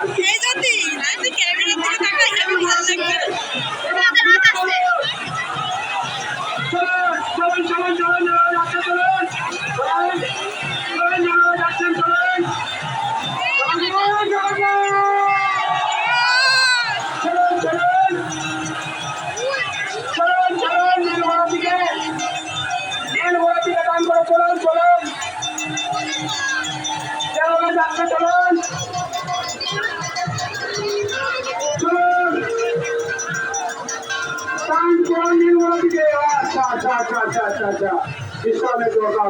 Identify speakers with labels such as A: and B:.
A: এই যদি আমি ক্যামেরার দিকে তাকাই আমি ভালো লাগবে
B: চলুন চলুন চলুন যাচ্ছে চলুন যাচ্ছেন চলুন চলুন চলুন যাচ্ছে চলুন চলুন নীলমোড়া দিকে আচ্ছা আচ্ছা আচ্ছা আচ্ছা আচ্ছা আচ্ছা ইসলামের দরকার